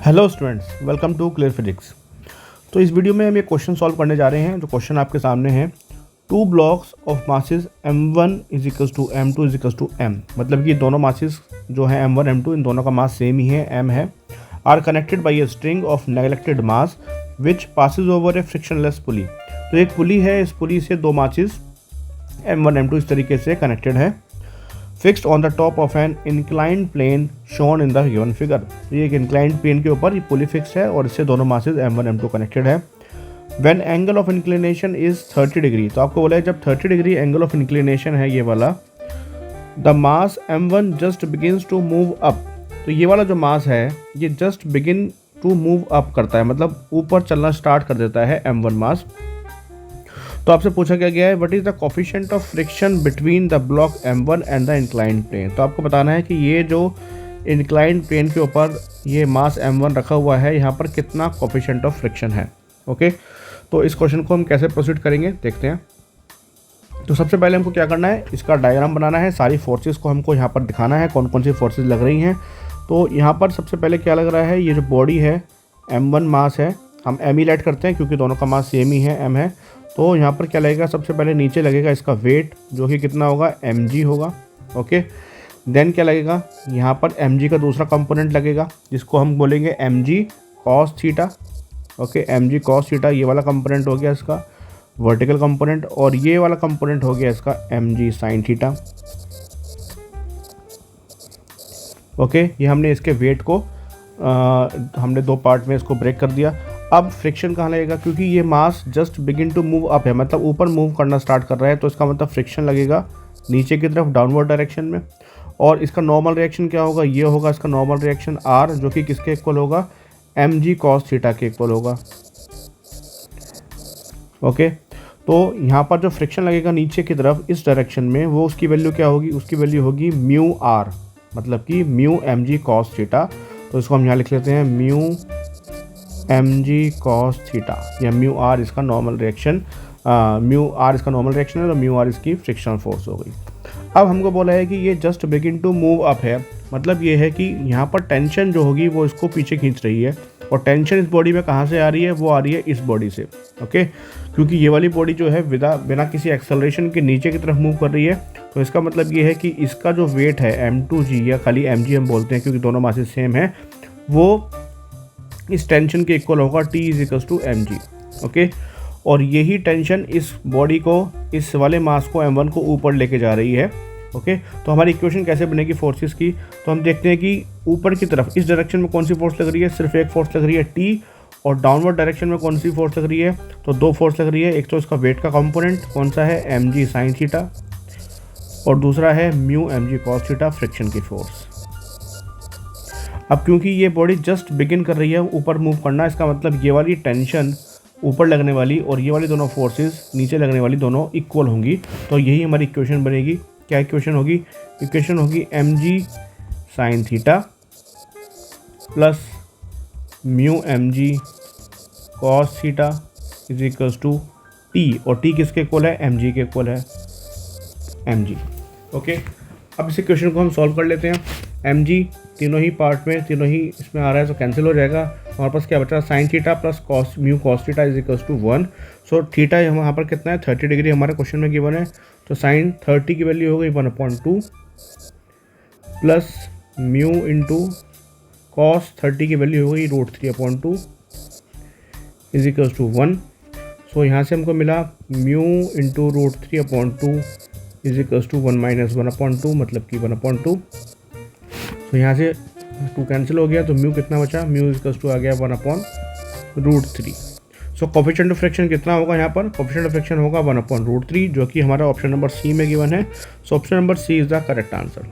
Hello students, welcome to clear physics. तो इस video में हम ये क्वेश्चन सॉल्व करने जा रहे हैं। जो क्वेश्चन आपके सामने है, two blocks of masses m1 is equals to m2 is equals to m, मतलब कि दोनों मासेस जो है m1 m2 इन दोनों का मास सेम ही है, m है, are connected by a string of neglected mass which passes over a frictionless pulley. तो एक पुली है, इस पुली से दो मासेस m1 m2 इस तरीके से कनेक्टेड है, fixed on the top of an inclined plane shown in the given figure. ये एक इंक्लाइंड प्लेन के ऊपर ये पुली फिक्स है और इससे दोनों मासेस m1 m2 कनेक्टेड है। When angle of inclination is 30 degree, तो आपको बोला है जब 30 डिग्री एंगल ऑफ इंक्लिनेशन है ये वाला, the mass m1 just begins to move up. तो ये वाला जो मास है ये just begin to move up करता है, मतलब ऊपर चलना स्टार्ट कर देता है m1 मास। तो आपसे पूछा गया है what is the coefficient of friction between the block m1 and the inclined plane. तो आपको बताना है कि ये जो इंक्लाइंड प्लेन के ऊपर ये मास m1 रखा हुआ है, यहाँ पर कितना कोफिशिएंट ऑफ फ्रिक्शन है। ओके, तो इस क्वेश्चन को हम कैसे प्रोसीड करेंगे देखते हैं। तो सबसे पहले हमको क्या करना है, इसका डायग्राम बनाना है, सारी फोर्सेस को हमको यहाँ पर दिखाना है कौन कौन सी फोर्सेस लग रही हैं। तो यहाँ पर सबसे पहले क्या लग रहा है, ये जो बॉडी है m1 मास है, हम m ही लेट करते हैं क्योंकि दोनों का मास सेम ही है, m है। तो यहाँ पर क्या लगेगा, सबसे पहले नीचे लगेगा इसका वेट जो कि कितना होगा, mg होगा। ओके, देन क्या लगेगा, यहाँ पर mg का दूसरा कंपोनेंट लगेगा जिसको हम बोलेंगे mg cos theta. Okay, mg cos theta ये वाला कंपोनेंट हो गया इसका वर्टिकल कंपोनेंट, और ये वाला कंपोनेंट हो गया इसका mg sin थीटा। ओके, ये हमने इसके वेट को हमने दो पार्ट में इसको ब्रेक कर दिया। अब फ्रिक्शन कहाँ लगेगा, क्योंकि ये mass just begin to move up है, मतलब ऊपर मूव करना स्टार्ट कर रहा है, तो इसका मतलब फ्रिक्शन लगेगा नीचे की तरफ डाउनवर्ड डायरेक्शन में। और इसका नॉर्मल रिएक्शन क्या होगा, ये होगा इसका नॉर्मल रिएक्शन r, जो कि किसके इक्वल होगा, mg cos थीटा के इक्वल होगा। ओके, तो यहाँ पर जो फ्रिक्शन लगेगा नीचे की तरफ इस डायरेक्शन में, वो उसकी वैल्यू क्या होगी, उसकी वैल्यू होगी म्यू r, मतलब कि म्यू mg cos थीटा। तो इसको हम यहाँ लिख लेते हैं म्यू mg cos थीटा, या म्यू r इसका नॉर्मल रिएक्शन, म्यू r इसका नॉर्मल रिएक्शन है, तो म्यू r इसकी फ्रिक्शनल फोर्स हो गई। अब हमको बोला है कि ये just begin to move up है, मतलब ये है कि यहाँ पर टेंशन जो होगी वो इसको पीछे खींच रही है, और टेंशन इस बॉडी में कहाँ से आ रही है, वो आ रही है इस बॉडी से। ओके, क्योंकि ये वाली बॉडी जो है बिना किसी एक्सेलरेशन के नीचे की तरफ मूव कर रही है, तो इसका मतलब ये है कि इसका जो वेट है m2g, या खाली mg हम बोलते हैं क्योंकि दोनों मासेस सेम है, वो इस टेंशन के इक्वल होगा T is equals to mg। Okay, और यही टेंशन इस बॉडी को, इस वाले मास को m1 को ऊपर लेके जा रही है। ओके, तो हमारी इक्वेशन कैसे बनेगी फोर्सेस की, तो हम देखते हैं कि ऊपर की तरफ इस डायरेक्शन में कौन सी फोर्स लग रही है, सिर्फ एक फोर्स लग रही है T, और डाउनवर्ड डायरेक्शन में कौन सी फोर्स लग रही है, तो दो फोर्स लग रही है। एक तो इसका वेट का कंपोनेंट कौन सा है, mg sin थीटा, और दूसरा है mu mg cos theta friction की फोर्स। अब क्योंकि ये बॉडी जस्ट बिगिन कर रही है ऊपर मूव करना, इसका मतलब ये वाली टेंशन ऊपर लगने वाली और ये वाली दोनों फोर्सेस नीचे लगने वाली दोनों इक्वल होंगी। तो यही हमारी इक्वेशन बनेगी। क्या इक्वेशन होगी, इक्वेशन होगी mg sin theta plus mu mg cos theta is equals to t, और t किसके इक्वल है, mg के इक्वल है, mg। ओके, अब इस इक्वेशन को हम सॉल्व कर लेते हैं। mg तीनों ही पार्ट में, तीनों ही इसमें आ रहा है, तो कैंसिल हो जाएगा। हमारे पास क्या बचा, sine theta plus cos mu cos theta is equals to 1। So theta यहाँ पर कितना है, 30 डिग्री हमारे क्वेश्चन में गिवन है, तो साइन 30 की वैल्यू हो गई 1/2 प्लस म्यू इंटू कॉस 30 की वैल्यू हो गई √3/2 इज इक्वल्स टू 1। सो यहाँ से हमको मिला mu into √3/2 is equals to 1 - 1/2, मतलब कि 1/2। तो यहाँ से 2 कैंसिल हो गया, तो म्यू कितना बचा, म्यू इक्वल्स टू आ गया 1/√3। सो कोफिशिएंट ऑफ फ्रिक्शन कितना होगा, यहाँ पर कोफिशिएंट ऑफ फ्रिक्शन होगा 1/√3, जो कि हमारा ऑप्शन नंबर सी में गिवन है। So option number C is the correct answer.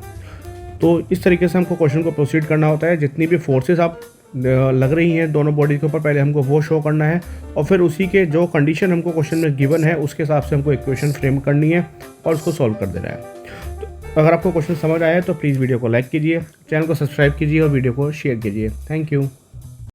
तो इस तरीके से हमको क्वेश्चन को प्रोसीड करना होता है। जितनी भी फोर्सेस आप लग रही हैं दोनों बॉडी के ऊपर, पहले हमको वो शो करना है, और फिर उसी के जो कंडीशन हमको क्वेश्चन में गिवन है उसके हिसाब से हमको इक्वेशन फ्रेम करनी है और उसको सॉल्व कर देना है। अगर आपको क्वेश्चन समझ आया है तो प्लीज़ वीडियो को लाइक कीजिए, चैनल को सब्सक्राइब कीजिए और वीडियो को शेयर कीजिए। Thank you.